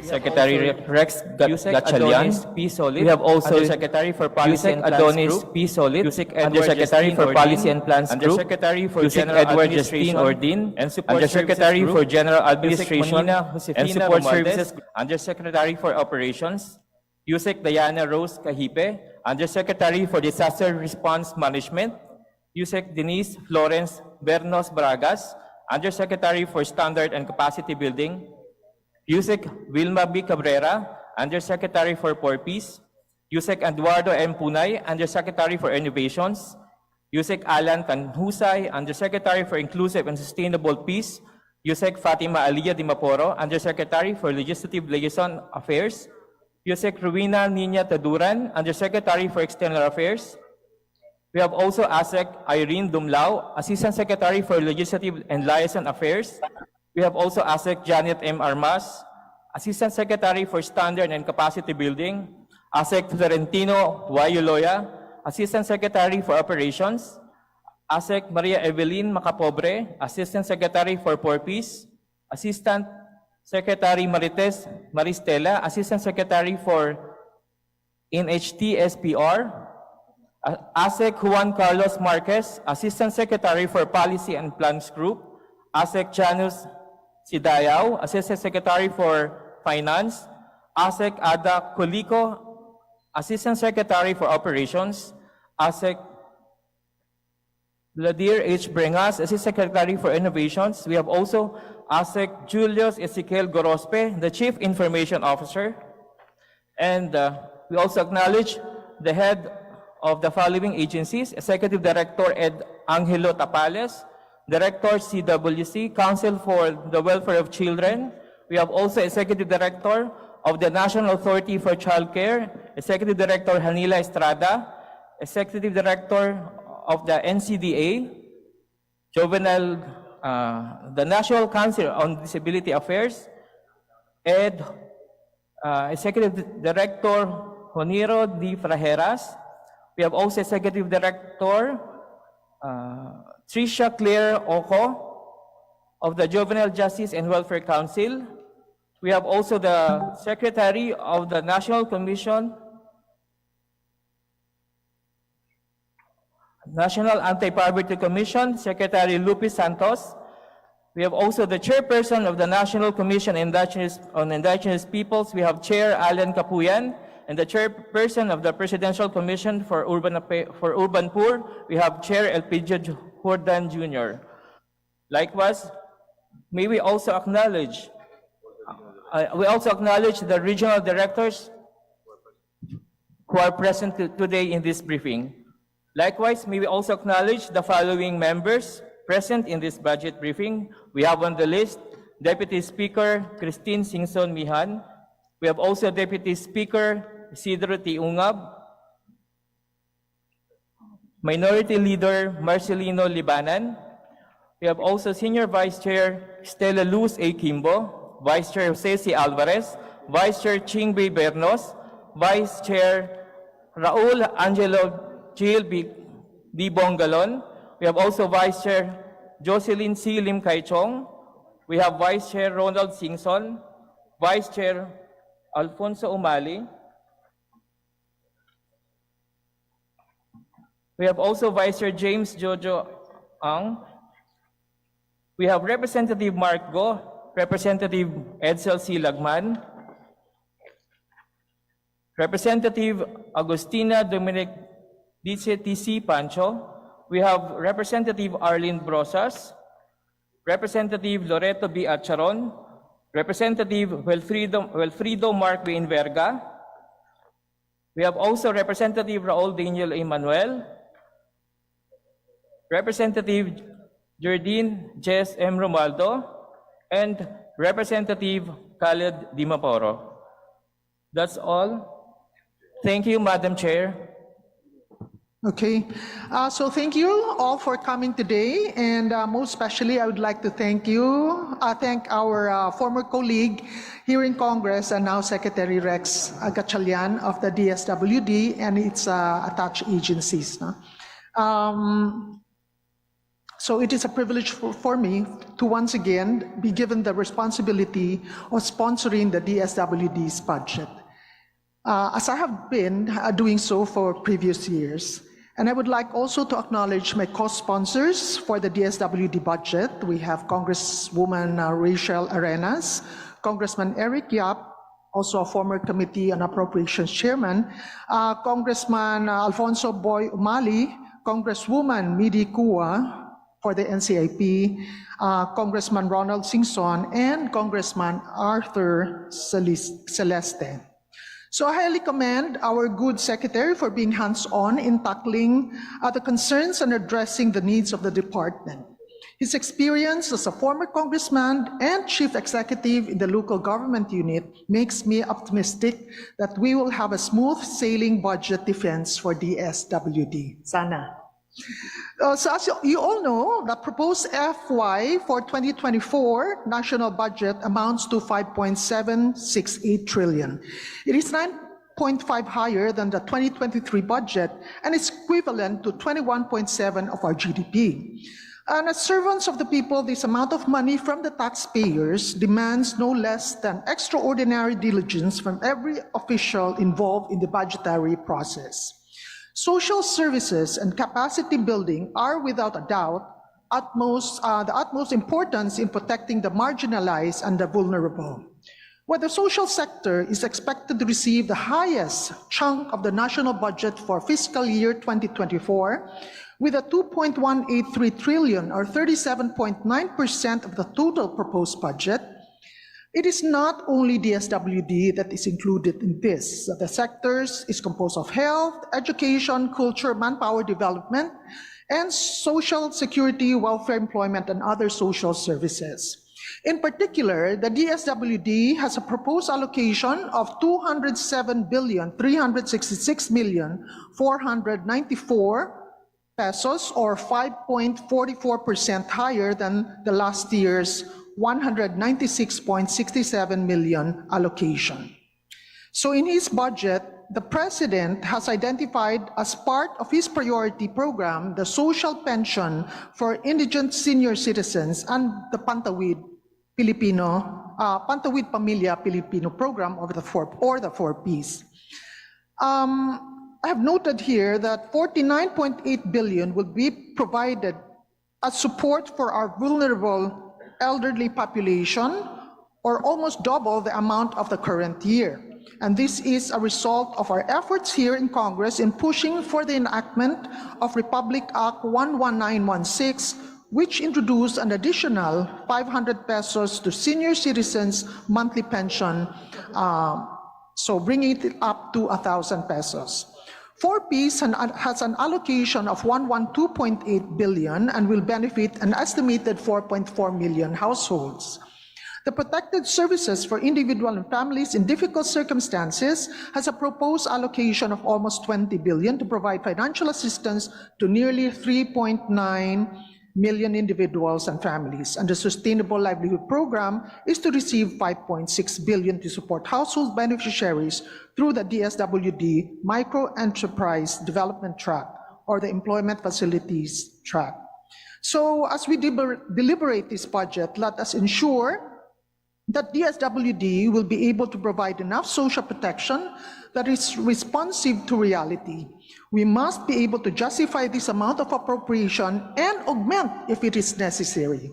Secretary Rex Gatchalian. We have also Undersecretary for Policy and Plans Adonis Group. P. Solid, Undersecretary for Policy and Plans Group. Undersecretary for Yusek General Edward Justine Administration Ordin. and Support Undersecretary Services for Group. General Yusek Administration Monina and Josefina Support Romualdez. Services. Undersecretary for Operations. Yusek Diana Rose Cahipe. Undersecretary for Disaster Response Management. Yusek Denise Florence Bernos Bragas. Undersecretary for Standard and Capacity Building. Yusek Wilma B. Cabrera, Undersecretary for Poor Peace. Yusek Eduardo M. Punay, Undersecretary for Innovations. Yusek Alan Tanhusay, Undersecretary for Inclusive and Sustainable Peace. Yusek Fatima Aliyah Dimaporo, Undersecretary for Legislative Liaison Affairs. Yusek Ruina Nina Taduran, Undersecretary for External Affairs. We have also ASEC Irene Dumlao, Assistant Secretary for Legislative and Liaison Affairs. We have also ASEC Janet M. Armas, Assistant Secretary for Standard and Capacity Building. ASEC Florentino Wayuloya, Assistant Secretary for Operations. ASEC Maria Evelyn Macapobre, Assistant Secretary for Poor Peace. Assistant Secretary Marites Maristela, Assistant Secretary for NHT SPR. ASEC Juan Carlos Marquez, Assistant Secretary for Policy and Plans Group. ASEC Janus Sidayao, Assistant Secretary for Finance. ASEC Ada Colico, Assistant Secretary for Operations. ASEC Ladir H. Brengas, Assistant Secretary for Innovations. We have also ASEC Julius Ezequiel Gorospe, the Chief Information Officer. And we also acknowledge the head of the following agencies: Executive Director Ed Angelo Tapales, Director CWC, Council for the Welfare of Children. We have also Executive Director of the National Authority for Child Care, Executive Director Hanila Estrada, Executive Director of the NCDA, Juvenile, the National Council on Disability Affairs, Executive Director Joniro D. Frajeras. We have also Executive Director Tricia Claire Oko of the Juvenile Justice and Welfare Council. We have also the Secretary of the National Commission, National Anti-Poverty Commission, Secretary Lupis Santos. We have also the Chairperson of the National Commission on Indigenous Peoples. We have Chair Alan Capuyan, and the Chairperson of the Presidential Commission for Urban Poor. We have Chair Elpidio Jordan Jr. Likewise, may we also acknowledge the regional directors who are present today in this briefing. Likewise, may we also acknowledge the following members present in this budget briefing. We have on the list Deputy Speaker Christine Singson Mihan. We have also Deputy Speaker Isidro T. Ungab, Minority Leader Marcelino Libanan. We have also Senior Vice Chair Stella Luz A. Kimbo, Vice Chair Jose C. Alvarez, Vice Chair Chingbe Bernos, Vice Chair Raul Angelo Gil D. Bongalon. We have also Vice Chair Jocelyn C. Lim Kaichong. We have Vice Chair Ronald Singson, Vice Chair Alfonso Umali. We have also Vice Chair James Jojo Ang. We have Representative Mark Go, Representative Edsel C. Lagman, Representative Agustina Dominic Dice TC Pancho. We have Representative Arlene Brosas, Representative Loreto B. Acharon, Representative Wilfrido Mark B. Inverga. We have also Representative Raul Daniel Emanuel, Representative Jardine Jess M. Romaldo, and Representative Khaled Dimaporo. That's all. Thank you, Madam Chair. Okay, so thank you all for coming today, and most especially I would like to thank our former colleague here in Congress and now Secretary Rex Gatchalian of the DSWD and its attached agencies. So it is a privilege for me to once again be given the responsibility of sponsoring the DSWD's budget, as I have been doing so for previous years. And I would like also to acknowledge my co-sponsors for the DSWD budget. We have Congresswoman Rachel Arenas, Congressman Eric Yap, also a former Committee on Appropriations Chairman, Congressman Alfonso Boy Umali, Congresswoman Midi Kua for the NCIP, Congressman Ronald Singson, and Congressman Arthur Celeste. So I highly commend our good secretary for being hands-on in tackling the concerns and addressing the needs of the department. His experience as a former congressman and chief executive in the local government unit makes me optimistic that we will have a smooth sailing budget defense for DSWD. Sana. So as you all know, the proposed FY for 2024 national budget amounts to 5.768 trillion. It is 9.5 higher than the 2023 budget and is equivalent to 21.7% of our GDP. And as servants of the people, this amount of money from the taxpayers demands no less than extraordinary diligence from every official involved in the budgetary process. Social services and capacity building are without a doubt the utmost importance in protecting the marginalized and the vulnerable. While the social sector is expected to receive the highest chunk of the national budget for fiscal year 2024, with a 2.183 trillion or 37.9% of the total proposed budget, it is not only DSWD that is included in this. The sectors is composed of health, education, culture, manpower development, and social security, welfare, employment, and other social services. In particular, the DSWD has a proposed allocation of 207,366,494 pesos, or 5.44% higher than the last year's 196.67 million allocation. So in his budget, the President has identified as part of his priority program the social pension for indigent senior citizens and the Pantawid Pamilya Pilipino program of the 4Ps. I have noted here that 49.8 billion will be provided as support for our vulnerable elderly population, or almost double the amount of the current year. And this is a result of our efforts here in Congress in pushing for the enactment of Republic Act 11916, which introduced an additional 500 pesos to senior citizens' monthly pension, so bringing it up to 1,000 pesos. 4Ps has an allocation of 112.8 billion and will benefit an estimated 4.4 million households. The Protected Services for Individual and Families in Difficult Circumstances has a proposed allocation of almost 20 billion to provide financial assistance to nearly 3.9 million individuals and families. And the Sustainable Livelihood Program is to receive 5.6 billion to support household beneficiaries through the DSWD Micro Enterprise Development Track, or the Employment Facilities Track. So as we deliberate this budget, let us ensure that DSWD will be able to provide enough social protection that is responsive to reality. We must be able to justify this amount of appropriation and augment if it is necessary.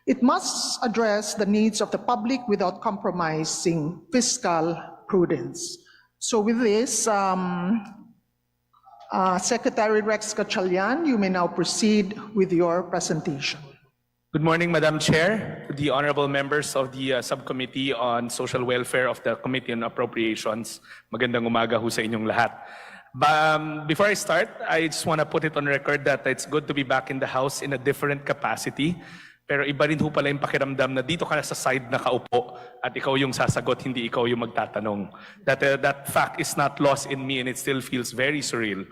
It must address the needs of the public without compromising fiscal prudence. So with this, Secretary Rex Gatchalian, you may now proceed with your presentation. Good morning, Madam Chair, the honorable members of the Subcommittee on Social Welfare of the Committee on Appropriations. Magandang umaga ho sa inyong lahat. Before I start, I just want to put it on record that it's good to be back in the House in a different capacity. Pero iba rin ho pala yung pakiramdam na dito ka na sa side na kaupo at ikaw yung sasagot, hindi ikaw yung magtatanong. That fact is not lost in me and it still feels very surreal.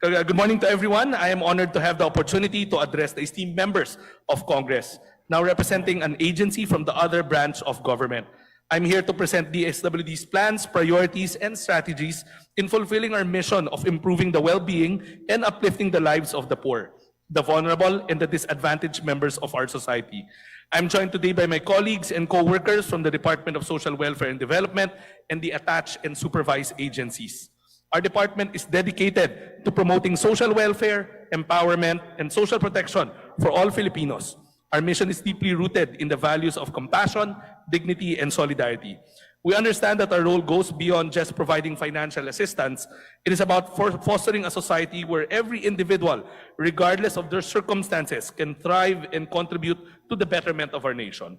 Good morning to everyone. I am honored to have the opportunity to address the esteemed members of Congress, now representing an agency from the other branch of government. I'm here to present DSWD's plans, priorities, and strategies in fulfilling our mission of improving the well-being and uplifting the lives of the poor. the vulnerable, and the disadvantaged members of our society. I'm joined today by my colleagues and co-workers from the Department of Social Welfare and Development and the attached and supervised agencies. Our department is dedicated to promoting social welfare, empowerment, and social protection for all Filipinos. Our mission is deeply rooted in the values of compassion, dignity, and solidarity. We understand that our role goes beyond just providing financial assistance. It is about fostering a society where every individual, regardless of their circumstances, can thrive and contribute to the betterment of our nation.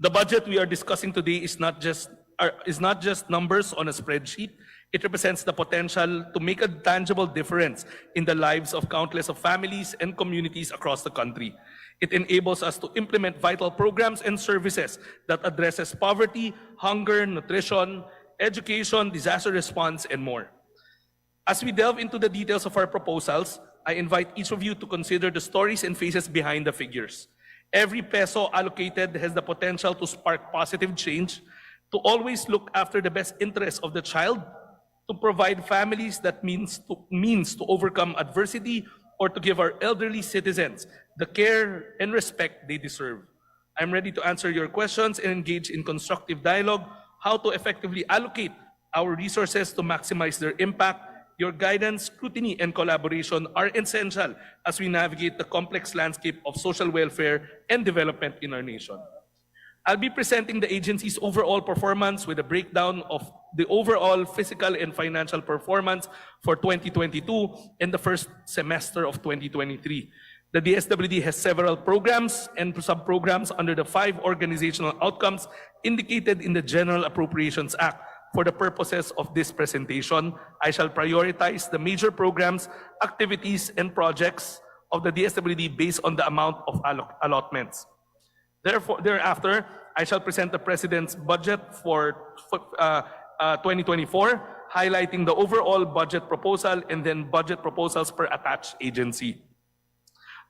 The budget we are discussing today is not just numbers on a spreadsheet. It represents the potential to make a tangible difference in the lives of countless of families and communities across the country. It enables us to implement vital programs and services that addresses poverty, hunger, nutrition, education, disaster response, and more. As we delve into the details of our proposals, I invite each of you to consider the stories and faces behind the figures. Every peso allocated has the potential to spark positive change, to always look after the best interests of the child, to provide families that means to overcome adversity, or to give our elderly citizens the care and respect they deserve. I'm ready to answer your questions and engage in constructive dialogue, how to effectively allocate our resources to maximize their impact. Your guidance, scrutiny, and collaboration are essential as we navigate the complex landscape of social welfare and development in our nation. I'll be presenting the agency's overall performance with a breakdown of the overall physical and financial performance for 2022 and the first semester of 2023. The DSWD has several programs and sub-programs under the 5 organizational outcomes indicated in the General Appropriations Act. For the purposes of this presentation, I shall prioritize the major programs, activities, and projects of the DSWD based on the amount of allotments. Thereafter, I shall present the President's budget for 2024, highlighting the overall budget proposal and then budget proposals per attached agency.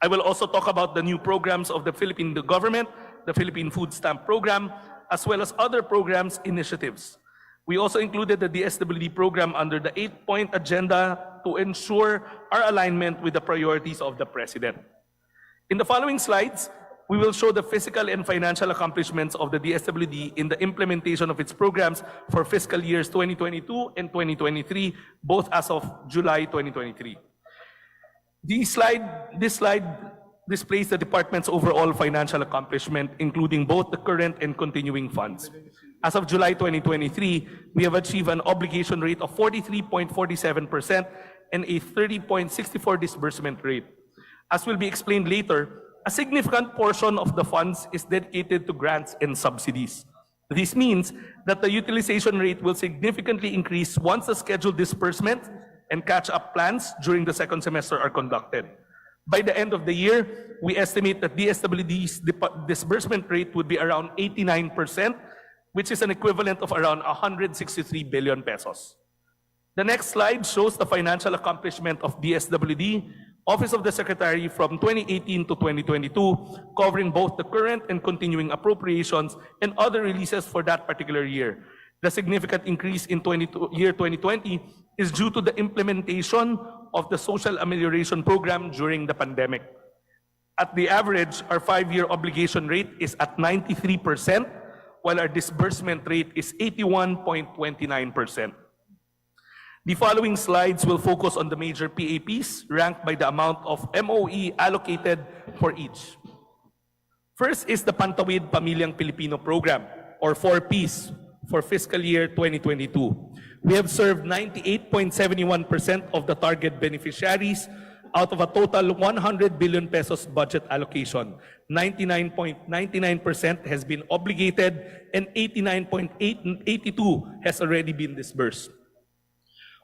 I will also talk about the new programs of the Philippine government, the Philippine Food Stamp Program, as well as other programs initiatives. We also included the DSWD program under the 8-point agenda to ensure our alignment with the priorities of the President. In the following slides, we will show the physical and financial accomplishments of the DSWD in the implementation of its programs for fiscal years 2022 and 2023, both as of July 2023. This slide displays the department's overall financial accomplishment, including both the current and continuing funds. As of July 2023, we have achieved an obligation rate of 43.47% and a 30.64% disbursement rate. As will be explained later, a significant portion of the funds is dedicated to grants and subsidies. This means that the utilization rate will significantly increase once the scheduled disbursement and catch-up plans during the second semester are conducted. By the end of the year, we estimate that DSWD's disbursement rate would be around 89%, which is an equivalent of around 163 billion pesos. The next slide shows the financial accomplishment of DSWD, Office of the Secretary from 2018 to 2022, covering both the current and continuing appropriations and other releases for that particular year. The significant increase in year 2020 is due to the implementation of the Social Amelioration Program during the pandemic. At the average, our 5-year obligation rate is at 93%, while our disbursement rate is 81.29%. The following slides will focus on the major PAPs ranked by the amount of MOE allocated for each. First is the Pantawid Pamilyang Pilipino Program, or 4Ps, for fiscal year 2022. We have served 98.71% of the target beneficiaries out of a total 100 billion pesos budget allocation. 99.99% has been obligated and 89.82% has already been disbursed.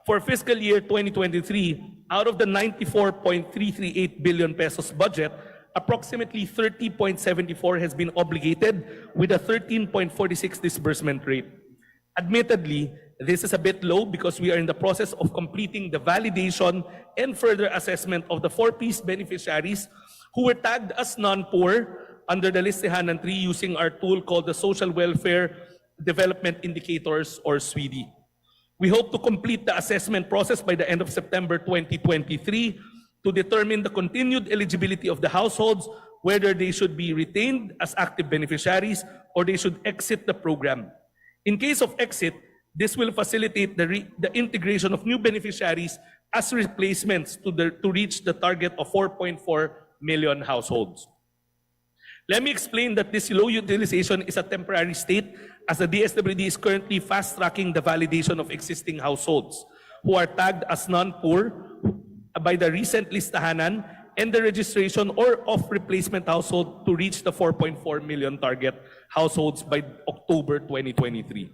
For fiscal year 2023, out of the 94.338 billion pesos budget, approximately 30.74 has been obligated with a 13.46 disbursement rate. Admittedly, this is a bit low because we are in the process of completing the validation and further assessment of the 4Ps beneficiaries who were tagged as non-poor under the Listahanan 3 using our tool called the Social Welfare Development Indicators, or SWEDI. We hope to complete the assessment process by the end of September 2023 to determine the continued eligibility of the households, whether they should be retained as active beneficiaries or they should exit the program. In case of exit, this will facilitate the integration of new beneficiaries as replacements to reach the target of 4.4 million households. Let me explain that this low utilization is a temporary state, as the DSWD is currently fast-tracking the validation of existing households who are tagged as non-poor by the recent listahanan and the registration or of replacement household to reach the 4.4 million target households by October 2023.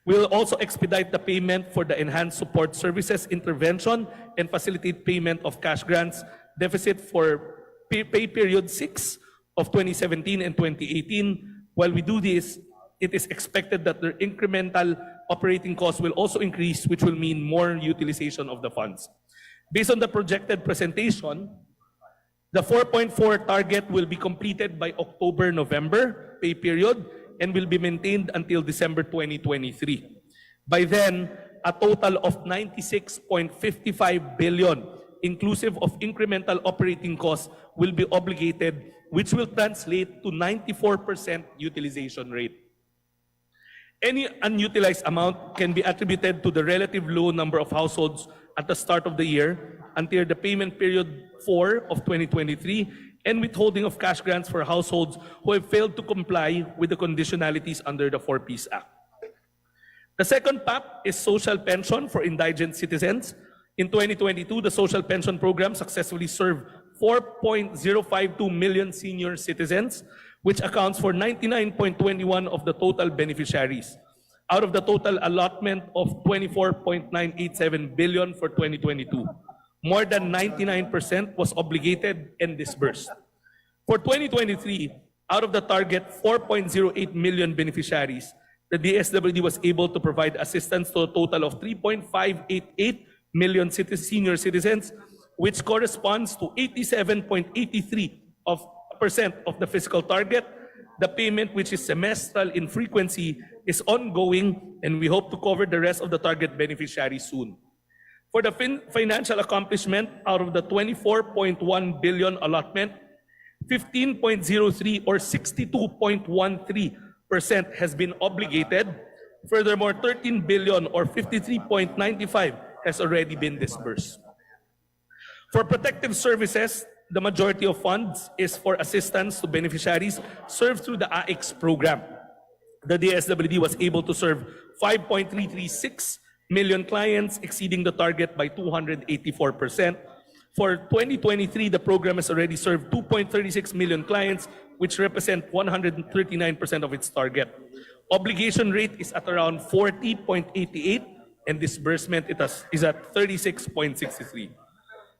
We'll also expedite the payment for the enhanced support services intervention and facilitate payment of cash grants deficit for pay period 6 of 2017 and 2018. While we do this, it is expected that the incremental operating costs will also increase, which will mean more utilization of the funds. Based on the projected presentation, the 4.4 target will be completed by October-November pay period and will be maintained until December 2023. By then, a total of 96.55 billion, inclusive of incremental operating costs, will be obligated, which will translate to 94% utilization rate. Any unutilized amount can be attributed to the relative low number of households at the start of the year until the payment period 4 of 2023 and withholding of cash grants for households who have failed to comply with the conditionalities under the 4Ps Act. The second PAP is social pension for indigent citizens. In 2022, the social pension program successfully served 4.052 million senior citizens, which accounts for 99.21% of the total beneficiaries. Out of the total allotment of 24.987 billion for 2022, more than 99% was obligated and disbursed. For 2023, out of the target 4.08 million beneficiaries, the DSWD was able to provide assistance to a total of 3.588 million senior citizens, which corresponds to 87.83% of the fiscal target. The payment, which is semestral in frequency, is ongoing, and we hope to cover the rest of the target beneficiaries soon. For the financial accomplishment, out of the 24.1 billion allotment, 15.03 or 62.13% has been obligated. Furthermore, 13 billion or 53.95% has already been disbursed. For protective services, the majority of funds is for assistance to beneficiaries served through the AIX program. The DSWD was able to serve 5.336 million clients, exceeding the target by 284%. For 2023, the program has already served 2.36 million clients, which represent 139% of its target. Obligation rate is at around 40.88%, and disbursement is at 36.63%.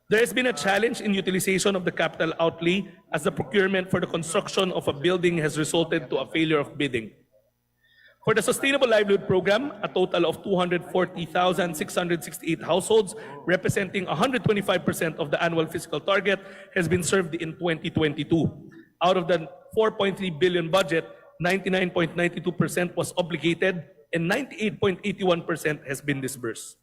There has been a challenge in utilization of the capital outlay as the procurement for the construction of a building has resulted to a failure of bidding. For the Sustainable Livelihood Program, a total of 240,668 households, representing 125% of the annual fiscal target, has been served in 2022. Out of the 4.3 billion budget, 99.92% was obligated and 98.81% has been disbursed.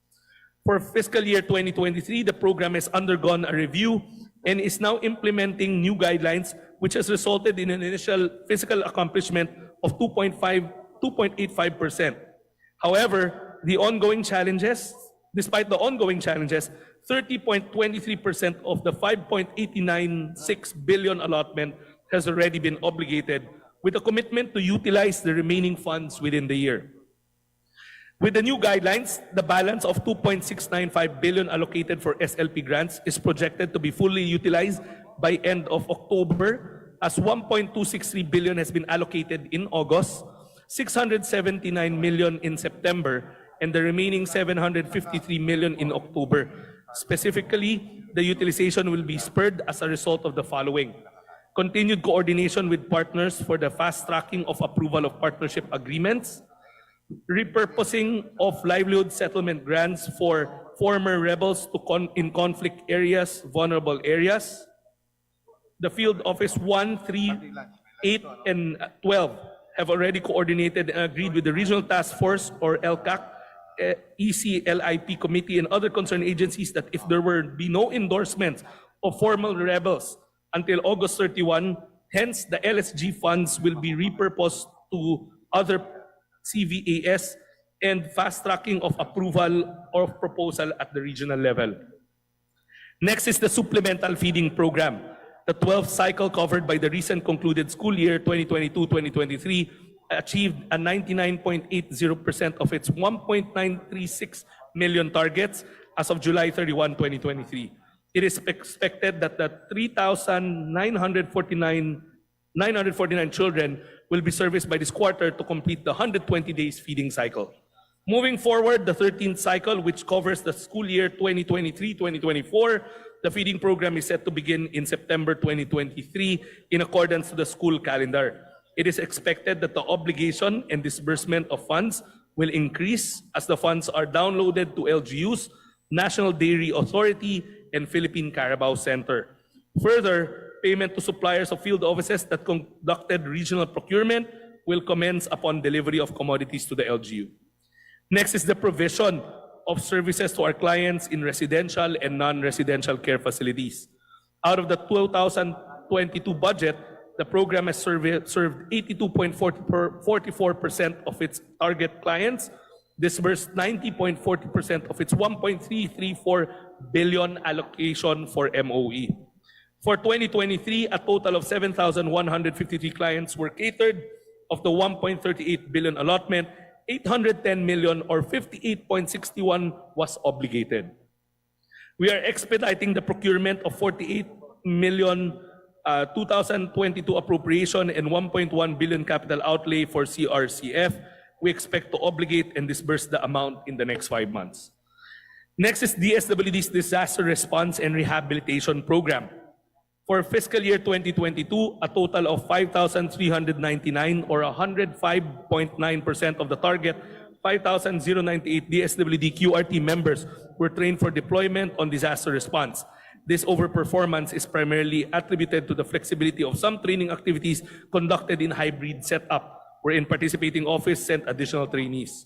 For fiscal year 2023, the program has undergone a review and is now implementing new guidelines, which has resulted in an initial fiscal accomplishment of 2.85%. However, despite the ongoing challenges, 30.23% of the 5.896 billion allotment has already been obligated, with a commitment to utilize the remaining funds within the year. With the new guidelines, the balance of 2.695 billion allocated for SLP grants is projected to be fully utilized by end of October, as 1.263 billion has been allocated in August, 679 million in September, and the remaining 753 million in October. Specifically, the utilization will be spurred as a result of the following: continued coordination with partners for the fast-tracking of approval of partnership agreements, repurposing of livelihood settlement grants for former rebels in conflict areas, vulnerable areas. The Field Office 1, 3, 8, and 12 have already coordinated and agreed with the Regional Task Force, or LCAC, ECLIP Committee, and other concerned agencies that if there were be no endorsements of formal rebels until August 31. Hence, the LSG funds will be repurposed to other CVAS and fast-tracking of approval or proposal at the regional level. Next is the supplemental feeding program. The 12th cycle covered by the recent concluded school year 2022-2023 achieved a 99.80% of its 1.936 million targets as of July 31, 2023. It is expected that the 3,949 children will be serviced by this quarter to complete the 120 days feeding cycle. Moving forward, the 13th cycle, which covers the school year 2023-2024, the feeding program is set to begin in September 2023 in accordance to the school calendar. It is expected that the obligation and disbursement of funds will increase as the funds are downloaded to LGUs, National Dairy Authority, and Philippine Carabao Center. Further, payment to suppliers of field offices that conducted regional procurement will commence upon delivery of commodities to the LGU. Next is the provision of services to our clients in residential and non-residential care facilities. Out of the 2022 budget, the program has served 82.44% of its target clients, disbursed 90.40% of its 1.334 billion allocation for MOE. For 2023, a total of 7,153 clients were catered. Of the 1.38 billion allotment, 810 million or 58.61 was obligated. We are expediting the procurement of 48 million 2022 appropriation and 1.1 billion capital outlay for CRCF. We expect to obligate and disburse the amount in the next 5 months. Next is DSWD's Disaster Response and Rehabilitation Program. For fiscal year 2022, a total of 5,399 or 105.9% of the target, 5,098 DSWD QRT members were trained for deployment on disaster response. This overperformance is primarily attributed to the flexibility of some training activities conducted in hybrid setup, wherein participating office sent additional trainees.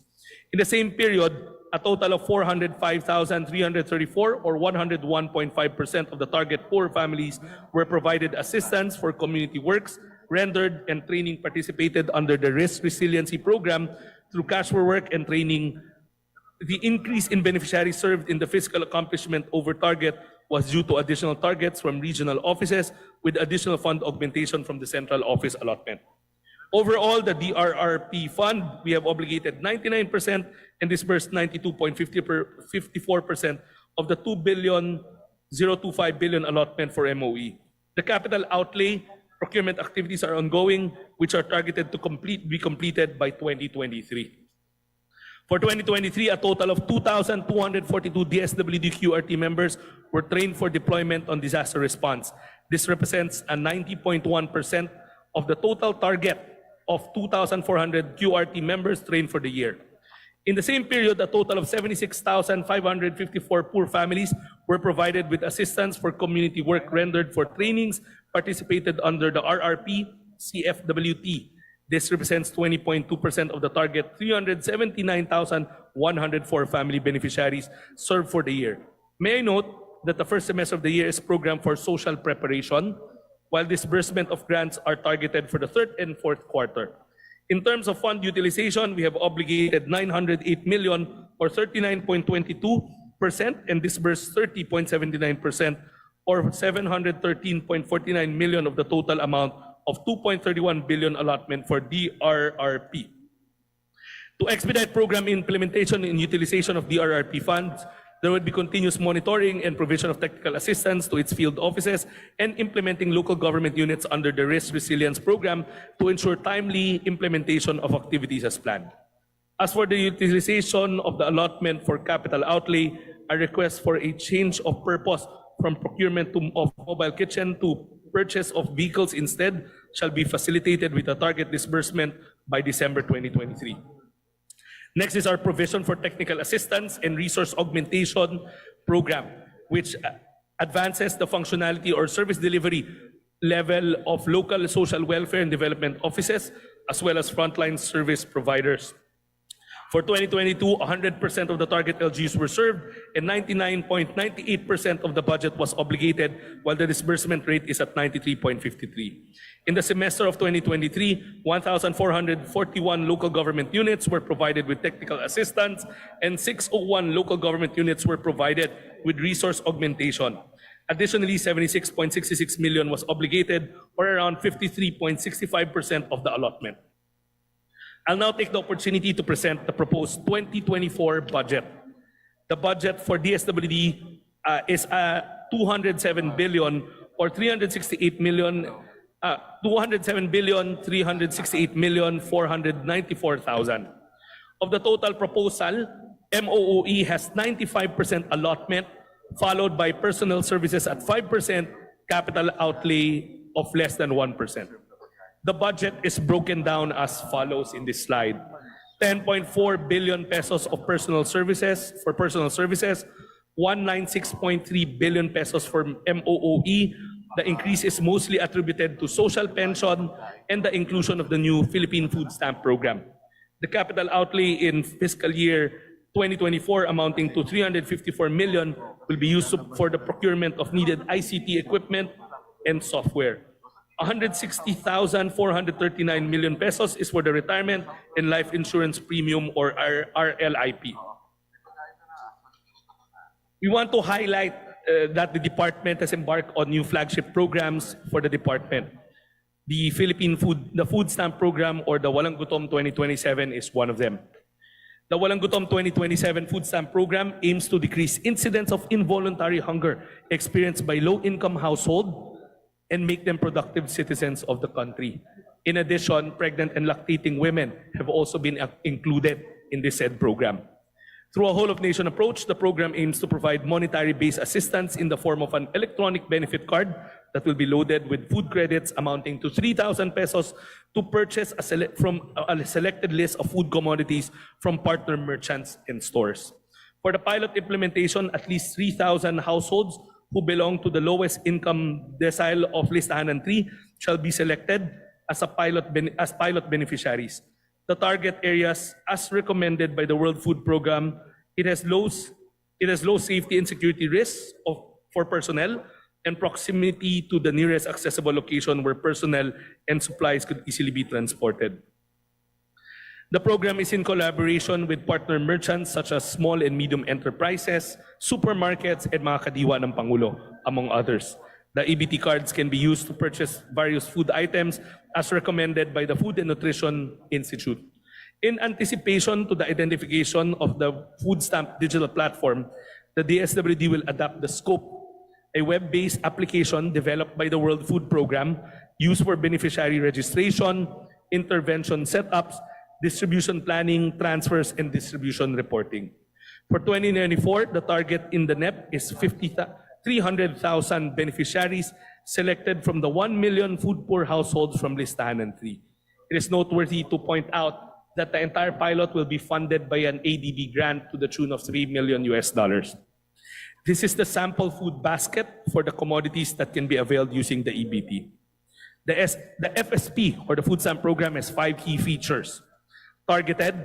In the same period, a total of 405,334 or 101.5% of the target poor families were provided assistance for community works, rendered and training participated under the Risk Resiliency Program through cash for work and training. The increase in beneficiaries served in the fiscal accomplishment over target was due to additional targets from regional offices with additional fund augmentation from the central office allotment. Overall, the DRRP fund, we have obligated 99% and disbursed 92.54% of the 2.025 billion allotment for MOE. The capital outlay procurement activities are ongoing, which are targeted to be completed by 2023. For 2023, a total of 2,242 DSWD QRT members were trained for deployment on disaster response. This represents a 90.1% of the total target of 2,400 QRT members trained for the year. In the same period, a total of 76,554 poor families were provided with assistance for community work rendered for trainings participated under the RRP CFWT. This represents 20.2% of the target, 379,104 family beneficiaries served for the year. May I note that the first semester of the year is programmed for social preparation, while disbursement of grants are targeted for the third and fourth quarter. In terms of fund utilization, we have obligated 908 million or 39.22% and disbursed 30.79% or 713.49 million of the total amount of 2.31 billion allotment for DRRP. To expedite program implementation and utilization of DRRP funds, there will be continuous monitoring and provision of technical assistance to its field offices and implementing local government units under the Risk Resilience Program to ensure timely implementation of activities as planned. As for the utilization of the allotment for capital outlay, a request for a change of purpose from procurement of mobile kitchen to purchase of vehicles instead shall be facilitated with a target disbursement by December 2023. Next is our provision for technical assistance and resource augmentation program, which advances the functionality or service delivery level of local social welfare and development offices, as well as frontline service providers. For 2022, 100% of the target LGUs were served and 99.98% of the budget was obligated, while the disbursement rate is at 93.53%. In the semester of 2023, 1,441 local government units were provided with technical assistance and 601 local government units were provided with resource augmentation. Additionally, 76.66 million was obligated, or around 53.65% of the allotment. I'll now take the opportunity to present the proposed 2024 budget. The budget for DSWD is 207 billion or 368 million 207,368,494,000. Of the total proposal, MOOE has 95% allotment, followed by personal services at 5%, capital outlay of less than 1%. The budget is broken down as follows in this slide. 10.4 billion pesos of personal services, 196.3 billion pesos for MOOE. The increase is mostly attributed to social pension and the inclusion of the new Philippine Food Stamp Program. The capital outlay in fiscal year 2024 amounting to 354 million will be used for the procurement of needed ICT equipment and software. 160,439 million pesos is for the retirement and life insurance premium, or RLIP. We want to highlight that the department has embarked on new flagship programs for the department. The Food Stamp Program, or the Walang Gutom 2027, is one of them. The Walang Gutom 2027 Food Stamp Program aims to decrease incidents of involuntary hunger experienced by low-income households and make them productive citizens of the country. In addition, pregnant and lactating women have also been included in this said program. Through a whole-of-nation approach, the program aims to provide monetary-based assistance in the form of an electronic benefit card that will be loaded with food credits amounting to 3,000 pesos to purchase from a selected list of food commodities from partner merchants and stores. For the pilot implementation, at least 3,000 households who belong to the lowest income decile of Listahanan 3 shall be selected as pilot beneficiaries. The target areas, as recommended by the World Food Program, it has low safety and security risks for personnel and proximity to the nearest accessible location where personnel and supplies could easily be transported. The program is in collaboration with partner merchants such as small and medium enterprises, supermarkets, and mga kadiwa ng Pangulo, among others. The EBT cards can be used to purchase various food items as recommended by the Food and Nutrition Institute. In anticipation to the identification of the food stamp digital platform, the DSWD will adapt the scope, a web-based application developed by the World Food Program used for beneficiary registration, intervention setups, distribution planning, transfers, and distribution reporting. For 2094, the target in the NEP is 300,000 beneficiaries selected from the 1 million food poor households from Listahanan 3. It is noteworthy to point out that the entire pilot will be funded by an ADB grant to the tune of $3 million. This is the sample food basket for the commodities that can be availed using the EBT. The FSP, or the Food Stamp Program, has 5 key features. Targeted,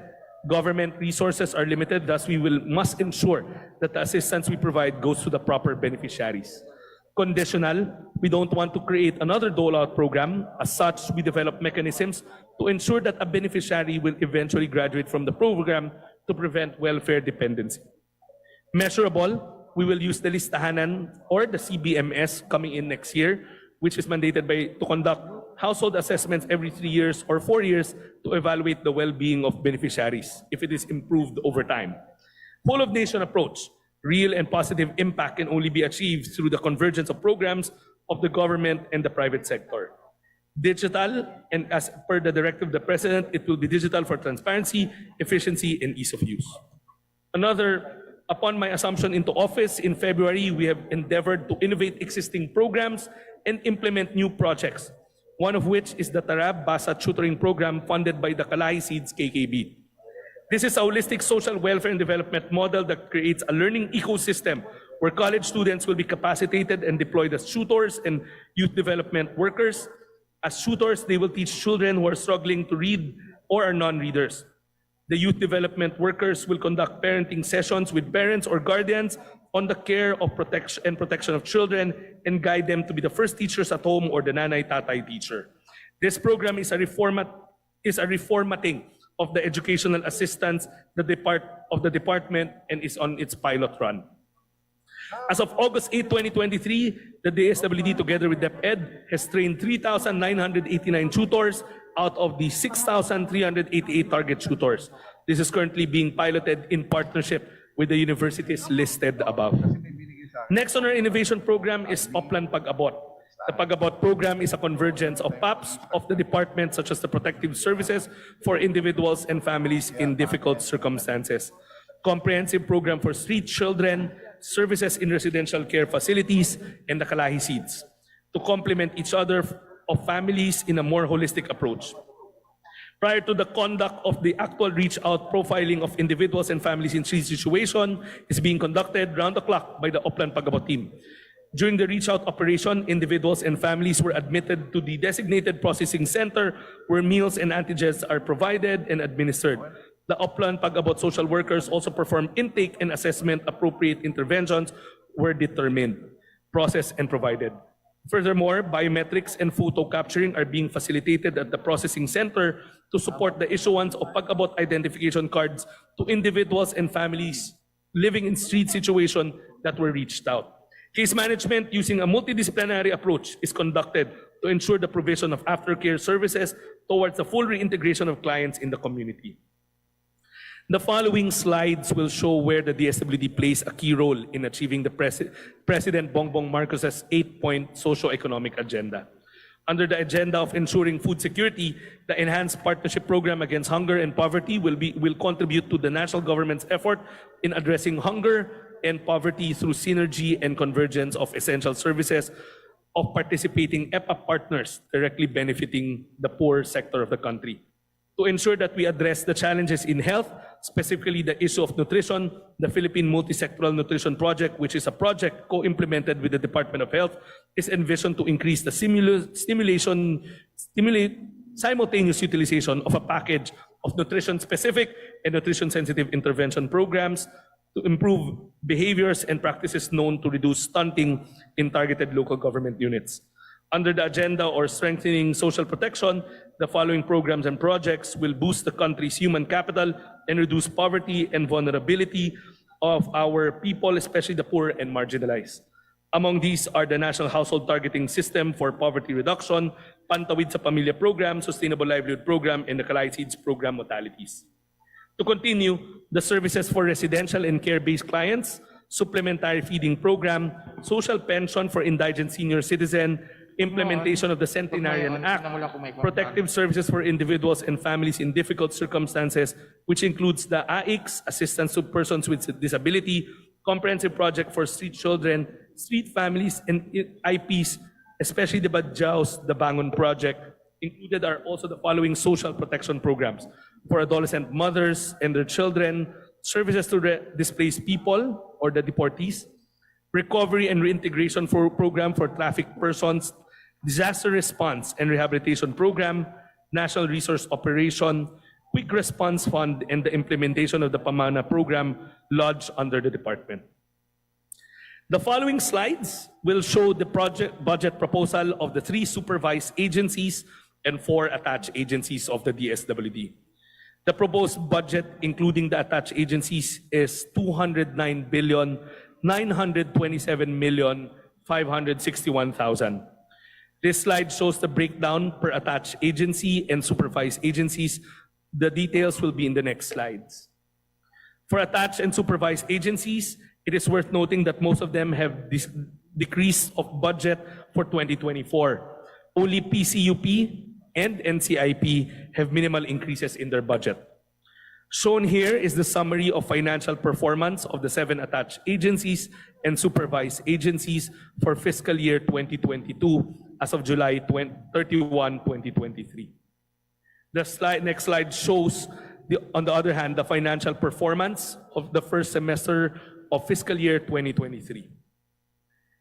government resources are limited, thus we must ensure that the assistance we provide goes to the proper beneficiaries. Conditional, we don't want to create another dole-out program. As such, we develop mechanisms to ensure that a beneficiary will eventually graduate from the program to prevent welfare dependency. Measurable, we will use the Listahanan or the CBMS coming in next year, which is mandated to conduct household assessments every 3 years or 4 years to evaluate the well-being of beneficiaries if it is improved over time. Whole-of-nation approach. Real and positive impact can only be achieved through the convergence of programs of the government and the private sector. Digital, and as per the directive of the President, it will be digital for transparency, efficiency, and ease of use. Upon my assumption into office in February, we have endeavored to innovate existing programs and implement new projects, one of which is the Tarab Basa Tutoring Program funded by the Kalay Seeds KKB. This is a holistic social welfare and development model that creates a learning ecosystem where college students will be capacitated and deployed as tutors and youth development workers. As tutors, they will teach children who are struggling to read or are non-readers. The youth development workers will conduct parenting sessions with parents or guardians on the care of protection of children and guide them to be the first teachers at home or the nanay-tatay teacher. This program is a reformatting of the educational assistance of the department and is on its pilot run. As of August 8, 2023, the DSWD together with DepEd has trained 3,989 tutors out of the 6,388 target tutors. This is currently being piloted in partnership with the universities listed above. Next on our innovation program is Oplan Pag-abot. The Pag-abot program is a convergence of PAPs of the department such as the protective services for individuals and families in difficult circumstances, comprehensive program for street children, services in residential care facilities, and the Kalahi Seeds to complement each other of families in a more holistic approach. Prior to the conduct of the actual reach-out profiling of individuals and families in street situation is being conducted round the clock by the Oplan Pag-abot team. During the reach-out operation, individuals and families were admitted to the designated processing center where meals and antigens are provided and administered. The Oplan Pag-abot social workers also perform intake and assessment. Appropriate interventions were determined, processed, and provided. Furthermore, biometrics and photo capturing are being facilitated at the processing center to support the issuance of Pag-abot identification cards to individuals and families living in street situation that were reached out. Case management using a multidisciplinary approach is conducted to ensure the provision of aftercare services towards the full reintegration of clients in the community. The following slides will show where the DSWD plays a key role in achieving the President Bongbong Marcos's 8-point socio-economic agenda. Under the agenda of ensuring food security, the Enhanced Partnership Program Against Hunger and Poverty will contribute to the national government's effort in addressing hunger and poverty through synergy and convergence of essential services of participating EPA partners directly benefiting the poor sector of the country. To ensure that we address the challenges in health, specifically the issue of nutrition, the Philippine Multisectoral Nutrition Project, which is a project co-implemented with the Department of Health, is envisioned to increase the simultaneous utilization of a package of nutrition-specific and nutrition-sensitive intervention programs to improve behaviors and practices known to reduce stunting in targeted local government units. Under the agenda or strengthening social protection, the following programs and projects will boost the country's human capital and reduce poverty and vulnerability of our people, especially the poor and marginalized. Among these are the National Household Targeting System for Poverty Reduction, Pantawid sa Pamilya Program, Sustainable Livelihood Program, and the Kalahi Seeds Program modalities. To continue, the services for residential and care-based clients, supplementary feeding program, social pension for indigent senior citizen, implementation of the Centenarian Act, protective services for individuals and families in difficult circumstances, which includes the AICS, Assistance to Persons with Disability, comprehensive project for street children, street families, and IPs, especially the Badjaos, the Bangon Project. Included are also the following social protection programs for adolescent mothers and their children, services to displaced people or the deportees, recovery and reintegration program for trafficked persons, disaster response and rehabilitation program, national resource operation, quick response fund, and the implementation of the Pamana program lodged under the department. The following slides will show the project budget proposal of the 3 supervised agencies and 4 attached agencies of the DSWD. The proposed budget, including the attached agencies, is 209,927,561,000. This slide shows the breakdown per attached agency and supervised agencies. The details will be in the next slides. For attached and supervised agencies, it is worth noting that most of them have decrease of budget for 2024. Only PCUP and NCIP have minimal increases in their budget. Shown here is the summary of financial performance of the 7 attached agencies and supervised agencies for fiscal year 2022 as of July 31, 2023. The next slide shows, on the other hand, the financial performance of the first semester of fiscal year 2023.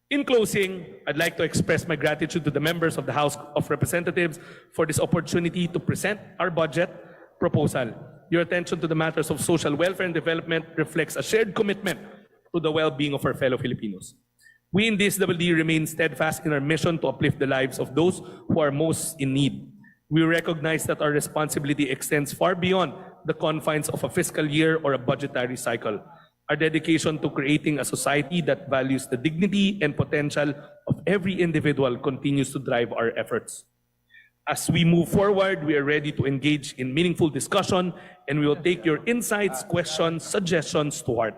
In closing, I'd like to express my gratitude to the members of the House of Representatives for this opportunity to present our budget proposal. Your attention to the matters of social welfare and development reflects a shared commitment to the well-being of our fellow Filipinos. We in DSWD remain steadfast in our mission to uplift the lives of those who are most in need. We recognize that our responsibility extends far beyond the confines of a fiscal year or a budgetary cycle. Our dedication to creating a society that values the dignity and potential of every individual continues to drive our efforts. As we move forward, we are ready to engage in meaningful discussion, and we will take your insights, questions, suggestions to heart.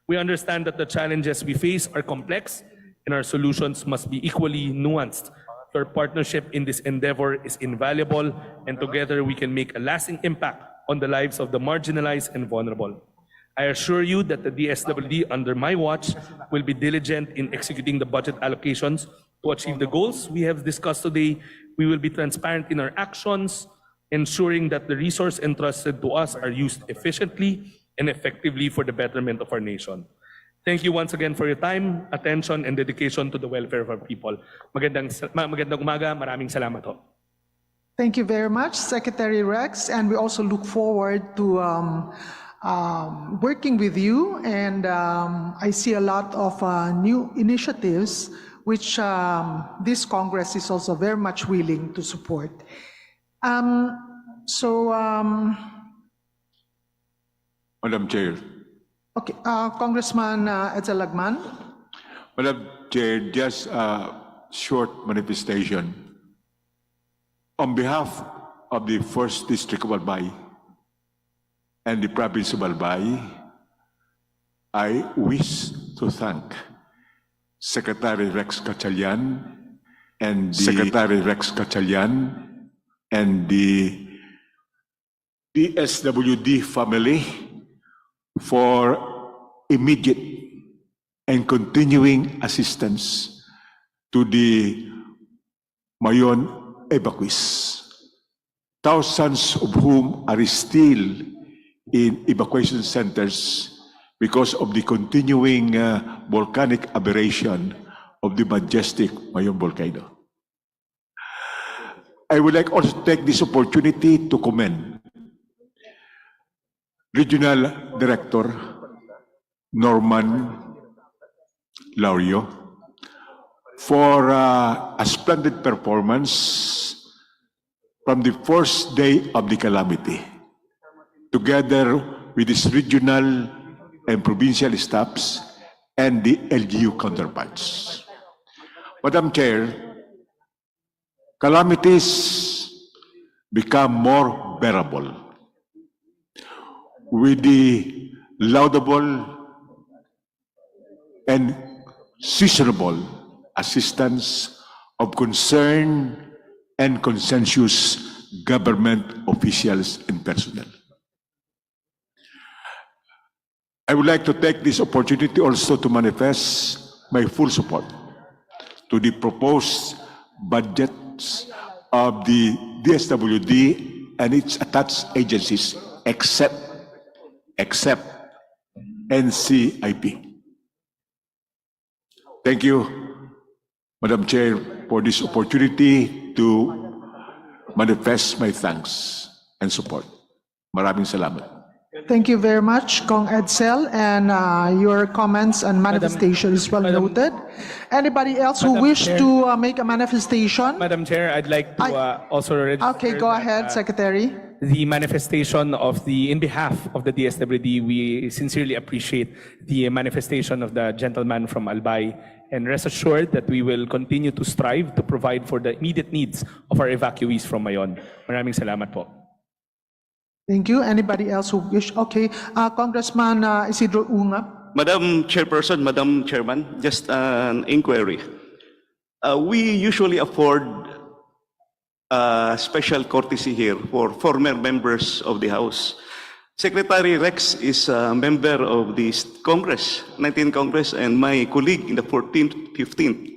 We understand that the challenges we face are complex, and our solutions must be equally nuanced. Your partnership in this endeavor is invaluable, and together we can make a lasting impact on the lives of the marginalized and vulnerable. I assure you that the DSWD under my watch will be diligent in executing the budget allocations to achieve the goals we have discussed today. We will be transparent in our actions, ensuring that the resources entrusted to us are used efficiently and effectively for the betterment of our nation. Thank you once again for your time, attention, and dedication to the welfare of our people. Magandang umaga, maraming salamat ho. Thank you very much, Secretary Rex, and we also look forward to working with you, and I see a lot of new initiatives which this Congress is also very much willing to support. Madam Chair. Okay, Congressman Edsel Lagman. Madam Chair, just a short manifestation. On behalf of the 1st District of Albay and the Province of Albay, I wish to thank Secretary Rex Gatchalian and the DSWD family for immediate and continuing assistance to the Mayon evacuees, thousands of whom are still in evacuation centers because of the continuing volcanic aberration of the majestic Mayon volcano. I would like also to take this opportunity to commend Regional Director Norman Laurio for a splendid performance from the first day of the calamity, together with his regional and provincial staffs and the LGU counterparts. Madam Chair, calamities become more bearable with the laudable and seasonable assistance of concerned and consensus government officials and personnel. I would like to take this opportunity also to manifest my full support to the proposed budgets of the DSWD and its attached agencies except NCIP. Thank you, Madam Chair, for this opportunity to manifest my thanks and support. Maraming salamat. Thank you very much, Kong Edsel, and your comments and manifestation is well noted. Anybody else who wish to make a manifestation? Madam Chair, I'd like to also register. Okay, go ahead, Secretary. The manifestation of in behalf of the DSWD, we sincerely appreciate the manifestation of the gentleman from Albay, and rest assured that we will continue to strive to provide for the immediate needs of our evacuees from Mayon. Maraming salamat po. Thank you. Anybody else who wish? Okay, Congressman Isidro Unga. Madam Chairperson, Madam Chairman, just an inquiry. We usually afford special courtesy here for former members of the House. Secretary Rex is a member of the Congress, 19th Congress, and my colleague in the 14th, 15th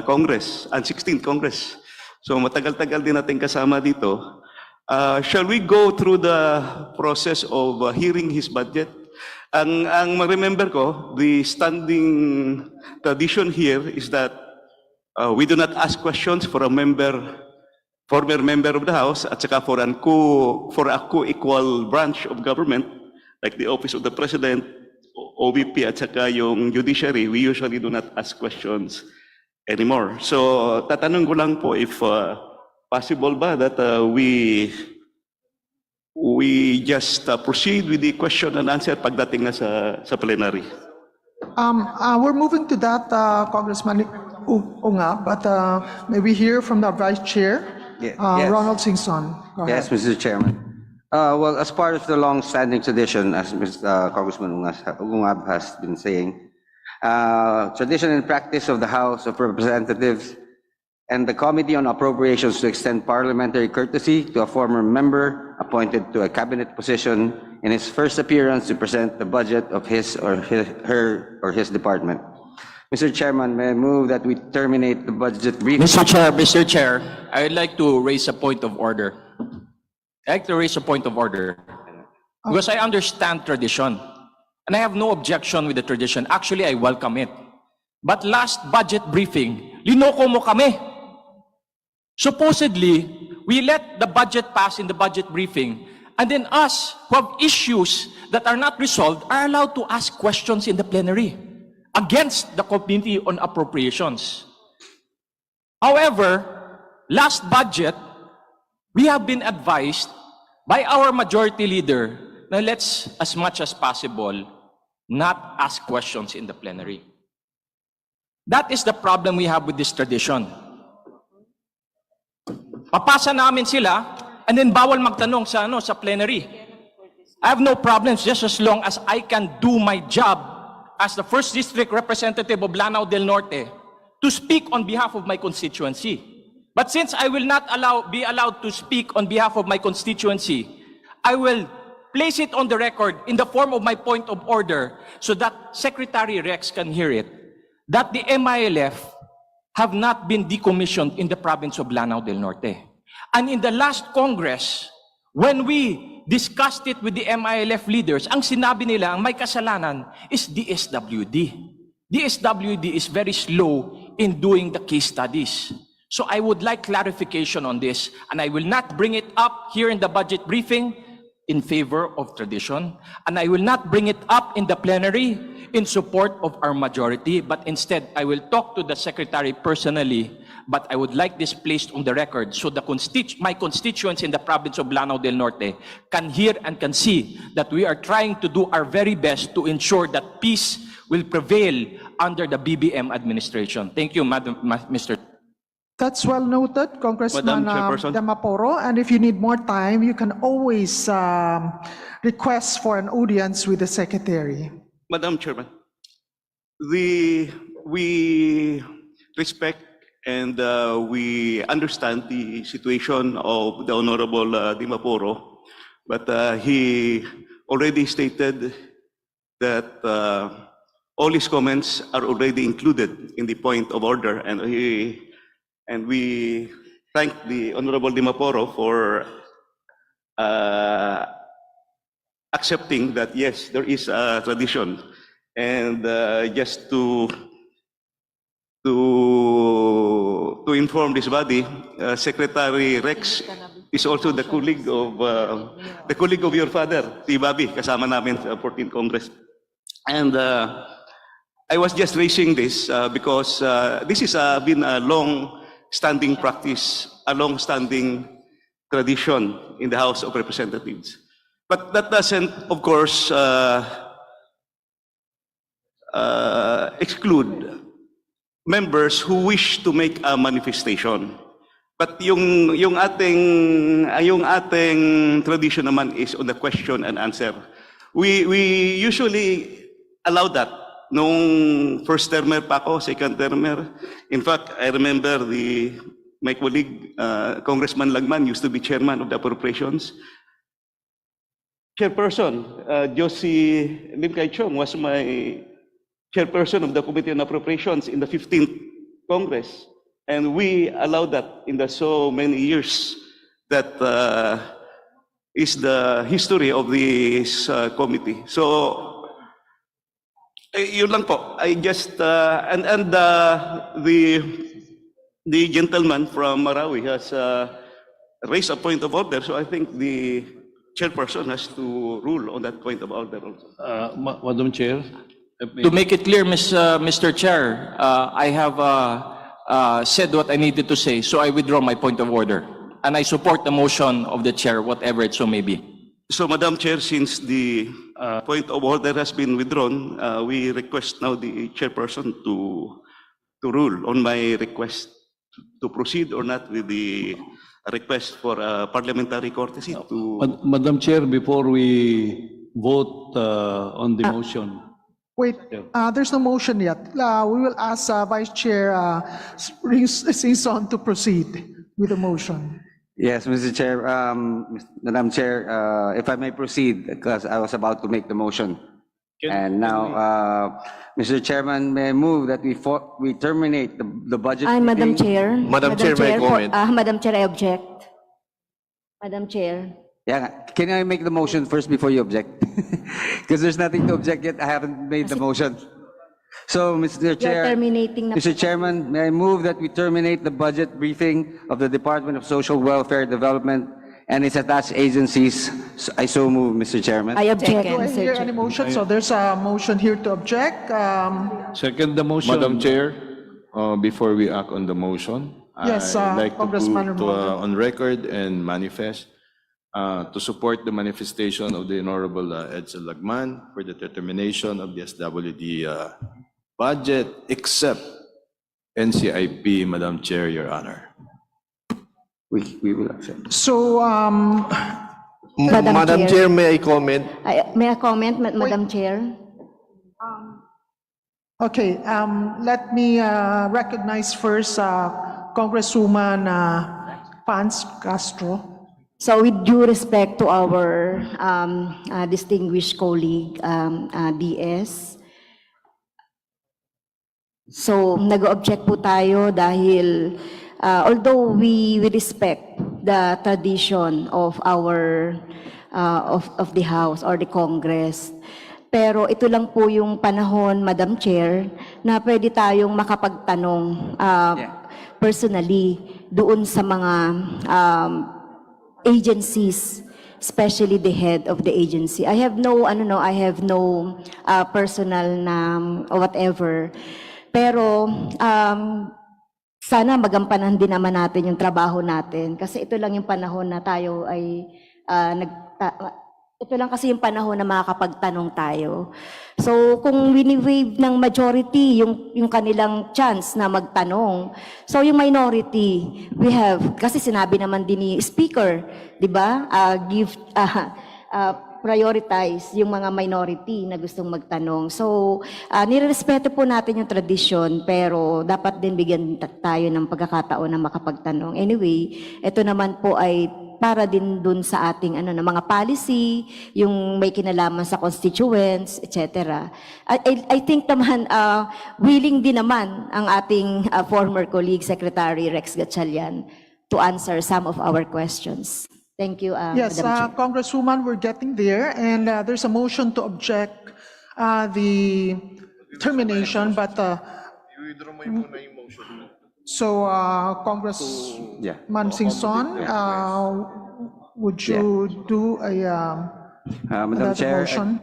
Congress, and 16th Congress. So matagal-tagal din natin kasama dito. Shall we go through the process of hearing his budget? Ang ma-remember ko, the standing tradition here is that we do not ask questions for a member former member of the House, at saka for a co-equal branch of government, like the Office of the President, OVP, at saka yung judiciary, we usually do not ask questions anymore. So, tatanong ko lang po if possible ba that we just proceed with the question and answer pagdating na sa plenary. We're moving to that, Congressman Unga, but may we hear from the Vice Chair, Yes. Ronald Singson. Go ahead. Yes, Mr. Chairman. Well, as part of the long-standing tradition, as Congressman Ungab has been saying, tradition and practice of the House of Representatives and the Committee on Appropriations to extend parliamentary courtesy to a former member appointed to a cabinet position in his first appearance to present the budget of his or his department. Mr. Chairman, may I move that we terminate the budget briefing? Mr. Chair, I would like to raise a point of order. Because I understand tradition, and I have no objection with the tradition. Actually, I welcome it. But last budget briefing, linoko mo kami. Supposedly, we let the budget pass in the budget briefing, and then us who have issues that are not resolved are allowed to ask questions in the plenary against the Committee on Appropriations. However, last budget, we have been advised by our majority leader na let's, as much as possible, not ask questions in the plenary. That is the problem we have with this tradition. Papasa namin sila, and then bawal magtanong sa plenary. I have no problems just as long as I can do my job as the first district representative of Lanao del Norte to speak on behalf of my constituency. But since I will not be allowed to speak on behalf of my constituency, I will place it on the record in the form of my point of order so that Secretary Rex can hear it, that the MILF have not been decommissioned in the province of Lanao del Norte. And in the last Congress, when we discussed it with the MILF leaders, ang sinabi nila, ang may kasalanan is DSWD. DSWD is very slow in doing the case studies. So I would like clarification on this, and I will not bring it up here in the budget briefing in favor of tradition, and I will not bring it up in the plenary in support of our majority, but instead I will talk to the Secretary personally, but I would like this placed on the record so my constituents in the province of Lanao del Norte can hear and can see that we are trying to do our very best to ensure that peace will prevail under the BBM administration. Thank you, Mr. That's well noted, Congressman Madam Chairperson. Demaporo. And if you need more time, you can always request for an audience with the Secretary. Madam Chairman, we respect and we understand the situation of the Honorable Dimaporo, but he already stated that all his comments are already included in the point of order, and we thank the Honorable Dimaporo for accepting that, yes, there is a tradition. And just to inform this body, Secretary Rex is also the colleague of your father, si Bobby, kasama namin sa 14th Congress. And I was just raising this because this is been a long-standing practice, a long-standing tradition in the House of Representatives. But that doesn't, of course, exclude members who wish to make a manifestation. But yung ating tradition naman is on the question and answer. We usually allow that nung first termer pa ako, second termer. In fact, I remember my colleague, Congressman Lagman, used to be chairman of the appropriations. Chairperson, Josie Lim Kai Chong was my chairperson of the Committee on Appropriations in the 15th Congress. And we allowed that in the so many years that is the history of this committee. So, yun lang po. I just, the gentleman from Marawi has raised a point of order, so I think the chairperson has to rule on that point of order also. Madam Chair, To make it clear, Mr. Chair, I have said what I needed to say, so I withdraw my point of order. And I support the motion of the chair, whatever it so may be. So, Madam Chair, since the point of order has been withdrawn, we request now the chairperson to rule on my request to proceed or not with the request for parliamentary courtesy to... Madam Chair, before we vote on the motion, Wait, there's no motion yet. We will ask Vice Chair Singson to proceed with the motion. Yes, Mr. Chair, Madam Chair, if I may proceed, because I was about to make the motion. And now, Mr. Chairman, may I move that we terminate the budget. Madam meeting? Chair. Madam Chair, may I comment? Madam Chair, I object. Madam Chair. Yeah, can I make the motion first before you object? Because there's nothing to object yet. I haven't made the motion. So, Mr. Chair, terminating na Mr. Chairman, may I move that we terminate the budget briefing of the Department of Social Welfare Development and its attached agencies. I so move, Mr. Chairman. I object, Do I hear any motion? So there's a motion here to object. second the motion. Madam Chair, before we act on the motion, Yes, I'd like to Congressman put Romualdez. on record and manifest to support the manifestation of the Honorable Edsel Lagman for the determination of the SWD budget, except NCIP, Madam Chair, Your Honor. We will accept. So, Madam Chair, may I comment? May I comment, Madam Chair? okay, let me recognize first Congresswoman Pans Castro. So with due respect to our distinguished colleague, DS, so nag-object po tayo dahil although we respect the tradition of our of the House or the Congress, pero ito lang po yung panahon, Madam Chair, na pwede tayong makapagtanong personally doon sa mga agencies, especially the head of the agency. I have no personal na whatever. Pero sana magampanan din naman natin yung trabaho natin kasi ito lang yung panahon na tayo ay ito lang kasi yung panahon na makakapagtanong tayo. So kung wini-waive ng majority yung kanilang chance na magtanong, so yung minority we have, kasi sinabi naman din ni Speaker, di ba? Prioritize yung mga minority na gustong magtanong. So, nirerespeto po natin yung tradisyon, pero dapat din bigyan tayo ng pagkakataon na makapagtanong. Anyway, ito naman po ay para din dun sa ating na mga policy, yung may kinalaman sa constituents, etc. I think naman, willing din naman ang ating former colleague, Secretary Rex Gatchalian, to answer some of our questions. Thank you, Yes, Madam Chair. Congresswoman, we're getting there, and there's a motion to object the termination, but so Congressman Singson, would you do a Madam another Chair, motion?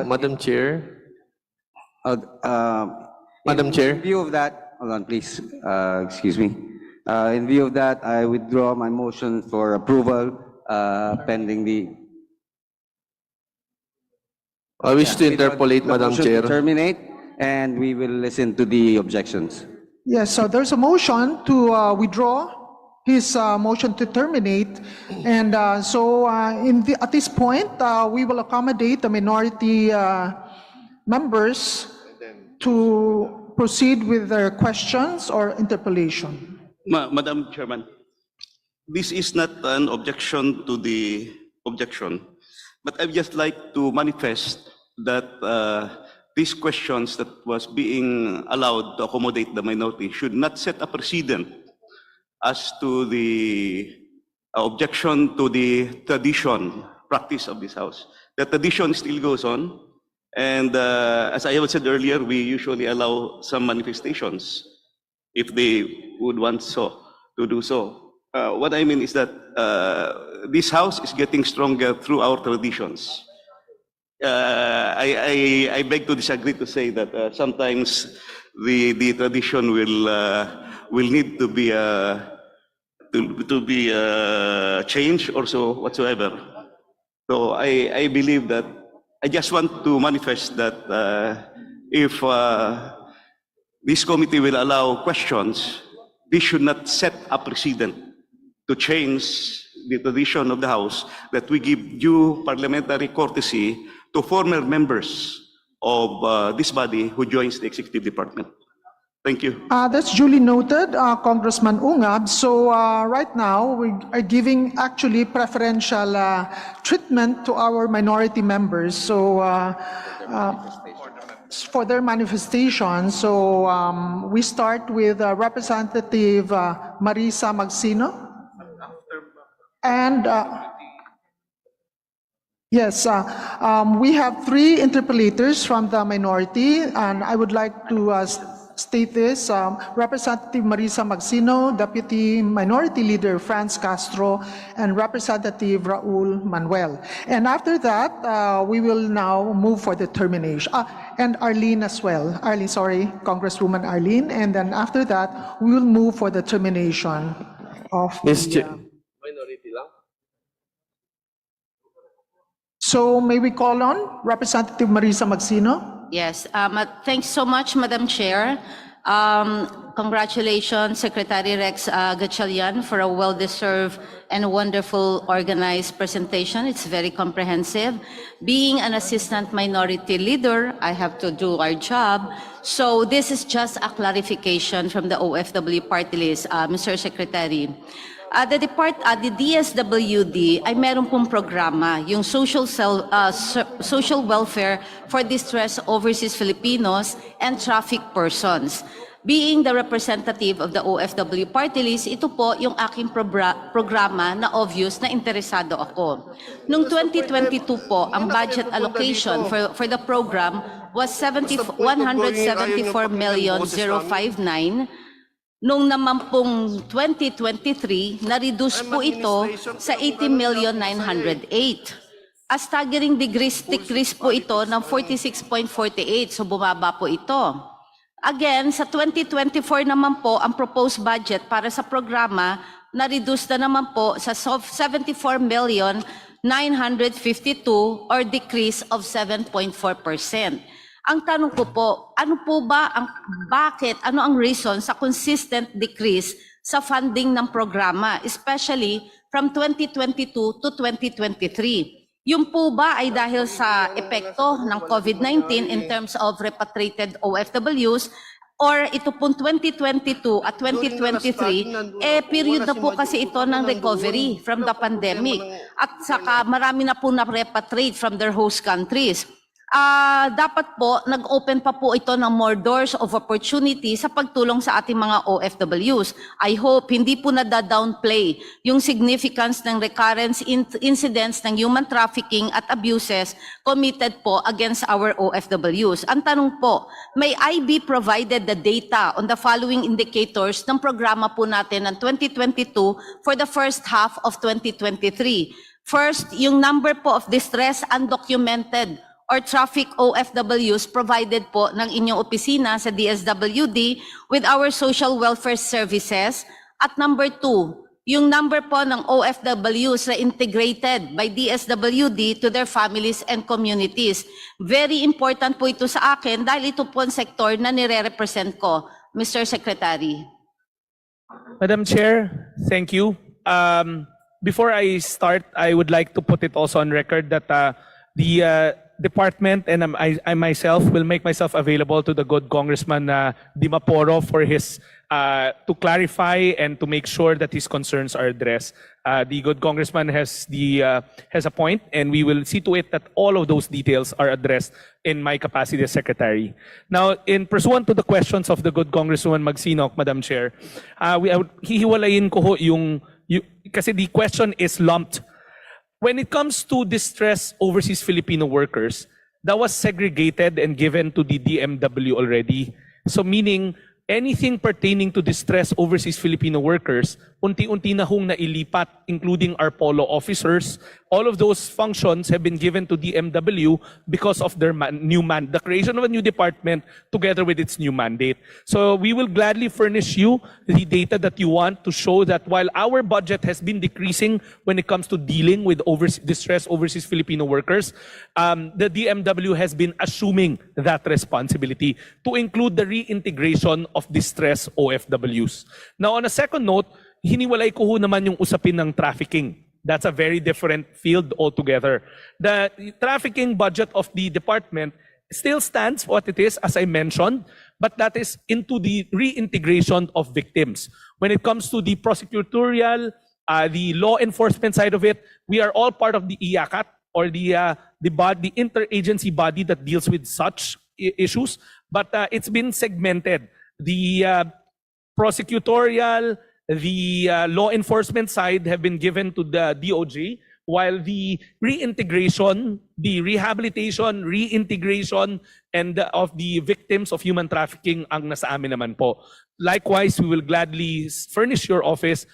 Madam Chair, Madam Chair. In view of that, hold on, please. Excuse me. In view of that, I withdraw my motion for approval pending the. I wish to interpolate, Madam motion Chair. to terminate, and we will listen to the objections. Yes, so there's a motion to withdraw his motion to terminate, and so at this point, we will accommodate the minority members to proceed with their questions or interpellation. Madam Chairman, this is not an objection to the objection, but I'd just like to manifest that these questions that was being allowed to accommodate the minority should not set a precedent as to the objection to the tradition, practice of this House. The tradition still goes on, and as I have said earlier, we usually allow some manifestations if they would want to do so. What I mean is that this house is getting stronger through our traditions. I beg to disagree to say that sometimes the tradition will need to be changed or so whatsoever. So I believe that I just want to manifest that if this committee will allow questions, this should not set a precedent to change the tradition of the House that we give due parliamentary courtesy to former members of this body who joins the executive department. Thank you. That's duly noted, Congressman Ungab. So right now, we are giving actually preferential treatment to our minority members. So for their manifestation, so we start with Representative Marisa Magsino. And yes, we have 3 interpellators from the minority, and I would like to state this. Representative Marisa Magsino, Deputy Minority Leader Franz Castro, and Representative Raul Manuel. And after that, we will now move for the termination. And Arlene as well. Arlene, sorry, Congresswoman Arlene. And then after that, we will move for the termination of the... So may we call on Representative Marisa Magsino? Yes, thanks so much, Madam Chair. Congratulations, Secretary Rex Gatchalian, for a well-deserved and wonderful organized presentation. It's very comprehensive. Being an assistant minority leader, I have to do our job. So this is just a clarification from the OFW party list, Mr. Secretary. The DSWD ay meron pong programa, yung social welfare for distressed overseas Filipinos and trafficked persons. Being the representative of the OFW party list, ito po yung aking programa na obvious na interesado ako. Noong 2022 po, ang budget allocation for the program was 174,059,000. Nung naman pong 2023, na-reduce po ito sa 80,908,000. A staggering decrease po ito ng 46.48, so bumaba po ito. Again, sa 2024 naman po, ang proposed budget para sa programa, na-reduce na naman po sa 74,952,000 or decrease of 7.4%. Ang tanong ko po, ano ang reason sa consistent decrease sa funding ng programa, especially from 2022 to 2023? Yung po ba ay dahil sa epekto ng COVID-19 in terms of repatriated OFWs, or ito pong 2022 at 2023, period na po kasi ito ng recovery from the pandemic, at saka marami na po na-repatriate from their host countries. Dapat po, nag-open pa po ito ng more doors of opportunity sa pagtulong sa ating mga OFWs. I hope hindi po nada-downplay yung significance ng recurrence incidents ng human trafficking at abuses committed po against our OFWs. Ang tanong po, may IB provided the data on the following indicators ng programa po natin ng 2022 for the first half of 2023. First, yung number po of distressed undocumented or traffic OFWs provided po ng inyong opisina sa DSWD with our social welfare services. At number 2, yung number po ng OFWs na integrated by DSWD to their families and communities. Very important po ito sa akin dahil ito po ang sektor na nire-represent ko, Mr. Secretary. Madam Chair, thank you. Before I start, I would like to put it also on record that the department and I myself will make myself available to the good Congressman Dimaporo for his to clarify and to make sure that his concerns are addressed. The good Congressman has a point, and we will see to it that all of those details are addressed in my capacity as Secretary. Now, in pursuant to the questions of the good Congresswoman Magsinok, Madam Chair, hihiwalayin ko ho kasi the question is lumped. When it comes to distressed overseas Filipino workers, that was segregated and given to the DMW already. So meaning, anything pertaining to distressed overseas Filipino workers, unti-unti na hong nailipat, including our polo officers. All of those functions have been given to DMW because of their the creation of a new department together with its new mandate. So we will gladly furnish you the data that you want to show that while our budget has been decreasing when it comes to dealing with distressed overseas Filipino workers, the DMW has been assuming that responsibility to include the reintegration of distressed OFWs. Now, on a second note, hiniwalay ko ho naman yung usapin ng trafficking. That's a very different field altogether. The trafficking budget of the department still stands what it is, as I mentioned, but that is into the reintegration of victims. When it comes to the prosecutorial, the law enforcement side of it, we are all part of the IACAT, or the interagency body that deals with such issues, but it's been segmented. The prosecutorial, the law enforcement side have been given to the DOJ, while the reintegration, the rehabilitation, reintegration, and of the victims of human trafficking ang nasa amin naman po. Likewise, we will gladly furnish your office